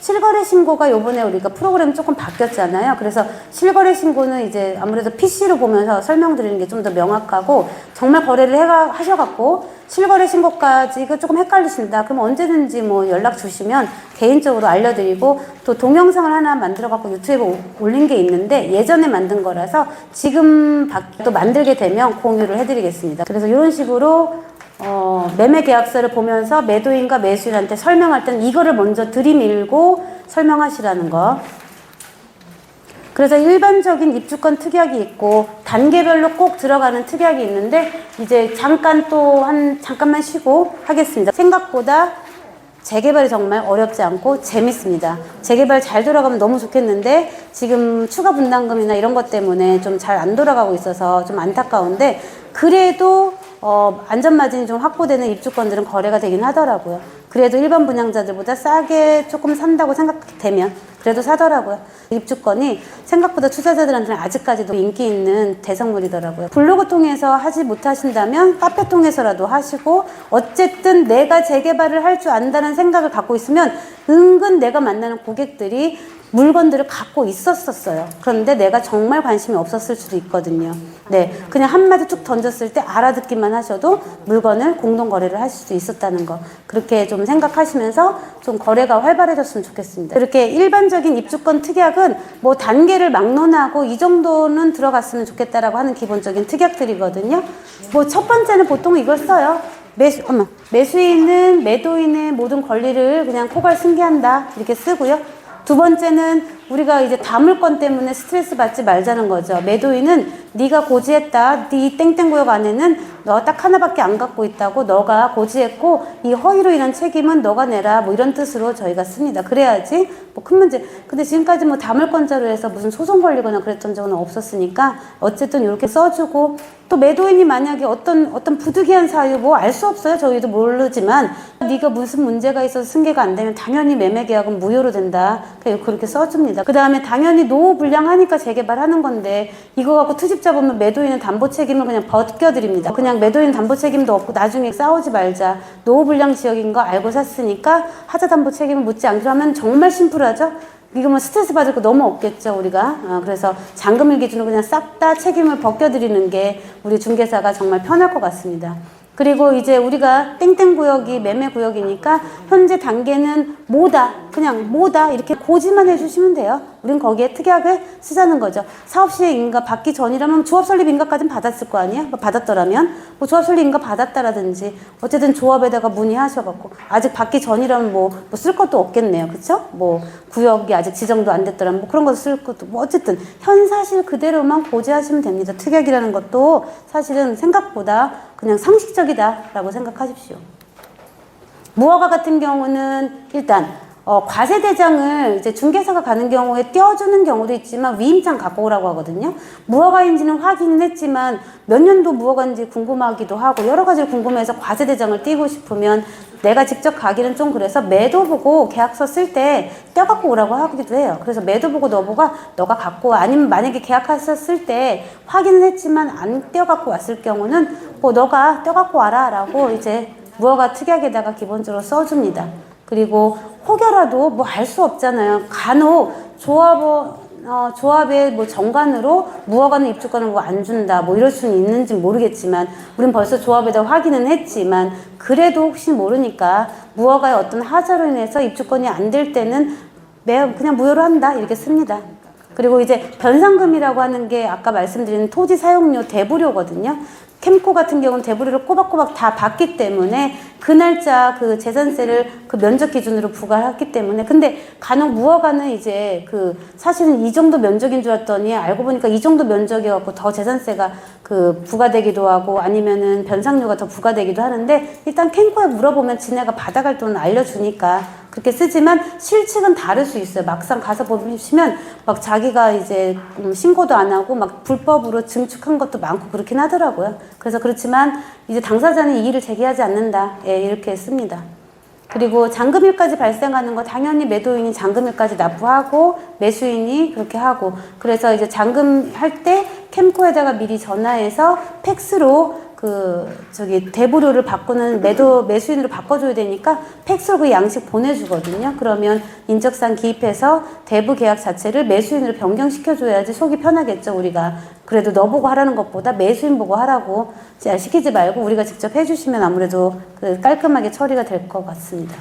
실거래 신고가 요번에 우리가 프로그램 조금 바뀌었잖아요. 그래서 실거래 신고는 이제 아무래도 PC로 보면서 설명드리는 게 좀 더 명확하고, 정말 거래를 하셔갖고 실거래 신고까지 조금 헷갈리신다. 그럼 언제든지 뭐 연락 주시면 개인적으로 알려드리고, 또 동영상을 하나 만들어갖고 유튜브에 올린 게 있는데 예전에 만든 거라서 지금 또 만들게 되면 공유를 해드리겠습니다. 그래서 이런 식으로 매매 계약서를 보면서 매도인과 매수인한테 설명할 때는 이거를 먼저 들이밀고 설명하시라는 거. 그래서 일반적인 입주권 특약이 있고 단계별로 꼭 들어가는 특약이 있는데, 이제 잠깐만 쉬고 하겠습니다. 생각보다 재개발이 정말 어렵지 않고 재밌습니다. 재개발 잘 돌아가면 너무 좋겠는데 지금 추가 분담금이나 이런 것 때문에 좀 잘 안 돌아가고 있어서 좀 안타까운데, 그래도 안전마진이 좀 확보되는 입주권들은 거래가 되긴 하더라고요. 그래도 일반 분양자들보다 싸게 조금 산다고 생각되면 그래도 사더라고요. 입주권이 생각보다 투자자들한테는 아직까지도 인기 있는 대상물이더라고요. 블로그 통해서 하지 못하신다면 카페 통해서라도 하시고, 어쨌든 내가 재개발을 할 줄 안다는 생각을 갖고 있으면 은근 내가 만나는 고객들이 물건들을 갖고 있었어요. 그런데 내가 정말 관심이 없었을 수도 있거든요. 네, 그냥 한마디 툭 던졌을 때 알아듣기만 하셔도 물건을 공동거래를 할 수도 있었다는 거, 그렇게 좀 생각하시면서 좀 거래가 활발해졌으면 좋겠습니다. 이렇게 일반적인 입주권 특약은 뭐 단계를 막론하고 이 정도는 들어갔으면 좋겠다라고 하는 기본적인 특약들이거든요. 뭐 첫 번째는 보통 이걸 써요. 매수인은 매도인의 모든 권리를 그냥 포괄 승계한다, 이렇게 쓰고요. 두 번째는 우리가 이제 다물건 때문에 스트레스 받지 말자는 거죠. 매도인은 네가 고지했다, 네 땡땡 구역 안에는 너 딱 하나밖에 안 갖고 있다고, 너가 고지했고 이 허위로 인한 책임은 너가 내라, 뭐 이런 뜻으로 저희가 씁니다. 그래야지 뭐 큰 문제. 근데 지금까지 뭐 다물건자로 해서 무슨 소송 걸리거나 그랬던 적은 없었으니까 어쨌든 이렇게 써주고, 또 매도인이 만약에 어떤 부득이한 사유 뭐 알 수 없어요. 저희도 모르지만 네가 무슨 문제가 있어서 승계가 안 되면 당연히 매매 계약은 무효로 된다, 그렇게 써줍니다. 그 다음에 당연히 노후 불량하니까 재개발하는 건데 이거 갖고 트집 잡으면 매도인은 담보 책임을 그냥 벗겨드립니다. 그냥 매도인 담보 책임도 없고 나중에 싸우지 말자, 노후 불량 지역인 거 알고 샀으니까 하자 담보 책임을 묻지 않기로 하면 정말 심플하죠. 이거 뭐 스트레스 받을 거 너무 없겠죠, 우리가. 그래서 잔금일 기준으로 그냥 싹 다 책임을 벗겨드리는 게 우리 중개사가 정말 편할 것 같습니다. 그리고 이제 우리가 땡땡 구역이 매매 구역이니까 현재 단계는 뭐다, 그냥 뭐다 이렇게 고지만 해주시면 돼요. 우린 거기에 특약을 쓰자는 거죠. 사업시행 인가 받기 전이라면 조합 설립 인가까지는 받았을 거 아니에요? 받았더라면 뭐 조합 설립 인가 받았다라든지 어쨌든 조합에다가 문의하셔갖고, 아직 받기 전이라면 뭐 쓸 것도 없겠네요, 그쵸? 뭐 구역이 아직 지정도 안 됐더라면 뭐 그런 거 쓸 것도, 뭐 어쨌든 현 사실 그대로만 고지하시면 됩니다. 특약이라는 것도 사실은 생각보다 그냥 상식적이다라고 생각하십시오. 무허가 같은 경우는 일단 과세대장을 이제 중개사가 가는 경우에 떼어주는 경우도 있지만 위임장 갖고 오라고 하거든요. 무허가인지는 확인은 했지만 몇 년도 무허가인지 궁금하기도 하고 여러 가지를 궁금해서 과세대장을 떼고 싶으면 내가 직접 가기는 좀 그래서 매도 보고 계약서 쓸 때 떼어갖고 오라고 하기도 해요. 그래서 매도 보고 너가 갖고 와. 아니면 만약에 계약서 쓸 때 확인은 했지만 안 떼어갖고 왔을 경우는 뭐 너가 떼어갖고 와라 라고 이제 무허가 특약에다가 기본적으로 써줍니다. 그리고 혹여라도 뭐 알 수 없잖아요. 간혹 조합의 뭐 정관으로 무허가는 입주권을 뭐 안 준다, 뭐 이럴 수는 있는지 모르겠지만, 우린 벌써 조합에다 확인은 했지만, 그래도 혹시 모르니까 무허가의 어떤 하자로 인해서 입주권이 안 될 때는 그냥 무효로 한다, 이렇게 씁니다. 그리고 이제 변상금이라고 하는 게 아까 말씀드린 토지 사용료 대부료거든요. 캠코 같은 경우는 대부료를 꼬박꼬박 다 받기 때문에 그 날짜 그 재산세를 그 면적 기준으로 부과했기 때문에, 근데 간혹 무허가는 이제 사실은 이 정도 면적인 줄 알았더니 알고 보니까 이 정도 면적이어갖고 더 재산세가 부과되기도 하고 아니면은 변상료가 더 부과되기도 하는데, 일단 캠코에 물어보면 지네가 받아갈 돈을 알려주니까 그렇게 쓰지만 실측은 다를 수 있어요. 막상 가서 보시면 막 자기가 이제 신고도 안 하고 막 불법으로 증축한 것도 많고 그렇긴 하더라고요. 그래서 그렇지만 이제 당사자는 이의를 제기하지 않는다, 예, 이렇게 씁니다. 그리고 잔금일까지 발생하는 거 당연히 매도인이 잔금일까지 납부하고 매수인이 그렇게 하고, 그래서 이제 잔금할 때 캠코에다가 미리 전화해서 팩스로 대부료를 바꾸는 매수인으로 바꿔줘야 되니까 팩스로 그 양식 보내주거든요. 그러면 인적사항 기입해서 대부 계약 자체를 매수인으로 변경시켜줘야지 속이 편하겠죠, 우리가. 그래도 너 보고 하라는 것보다 매수인 보고 하라고 시키지 말고 우리가 직접 해주시면 아무래도 깔끔하게 처리가 될 것 같습니다.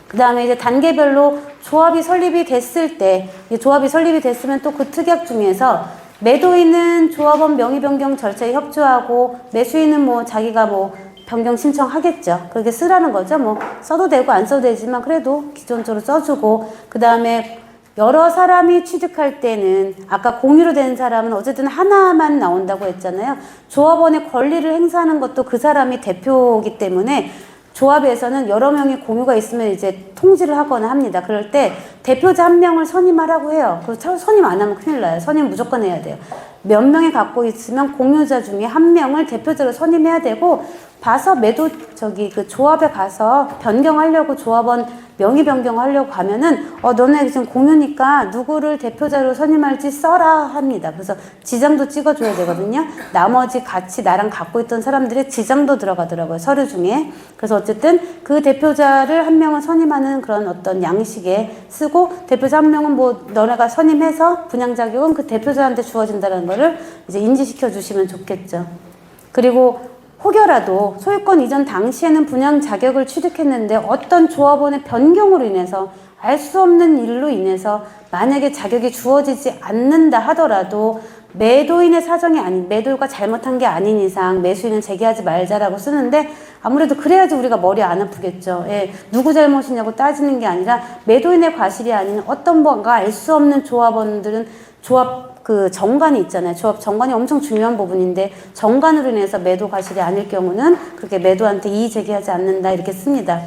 그 다음에 이제 단계별로 조합이 설립이 됐을 때, 조합이 설립이 됐으면 또 그 특약 중에서 매도인은 조합원 명의 변경 절차에 협조하고 매수인은 뭐 자기가 뭐 변경 신청하겠죠. 그렇게 쓰라는 거죠. 뭐 써도 되고 안 써도 되지만 그래도 기존적으로 써주고, 그 다음에 여러 사람이 취득할 때는 아까 공유로 된 사람은 어쨌든 하나만 나온다고 했잖아요. 조합원의 권리를 행사하는 것도 그 사람이 대표이기 때문에 조합에서는 여러 명의 공유가 있으면 이제 통지를 하거나 합니다. 그럴 때 대표자 한 명을 선임하라고 해요. 그리고 선임 안 하면 큰일 나요. 선임 무조건 해야 돼요. 몇 명이 갖고 있으면 공유자 중에 한 명을 대표자로 선임해야 되고, 봐서 그 조합에 가서 변경하려고 조합원 명의 변경하려고 가면은 너네 지금 공유니까 누구를 대표자로 선임할지 써라 합니다. 그래서 지장도 찍어줘야 되거든요. 나머지 같이 나랑 갖고 있던 사람들의 지장도 들어가더라고요, 서류 중에. 그래서 어쨌든 그 대표자를 한 명은 선임하는 그런 어떤 양식에 쓰고, 대표자 한 명은 뭐 너네가 선임해서 분양 자격은 그 대표자한테 주어진다는 거를 이제 인지시켜 주시면 좋겠죠. 그리고 혹여라도 소유권 이전 당시에는 분양 자격을 취득했는데 어떤 조합원의 변경으로 인해서 알 수 없는 일로 인해서 만약에 자격이 주어지지 않는다 하더라도 매도인의 사정이 아닌, 매도가 잘못한 게 아닌 이상 매수인은 제기하지 말자라고 쓰는데, 아무래도 그래야지 우리가 머리 안 아프겠죠. 예, 누구 잘못이냐고 따지는 게 아니라 매도인의 과실이 아닌 어떤 뭔가 알 수 없는 조합원들은 조합 정관이 있잖아요. 조합 정관이 엄청 중요한 부분인데 정관으로 인해서 매도 과실이 아닐 경우는 그렇게 매도한테 이의 제기하지 않는다 이렇게 씁니다.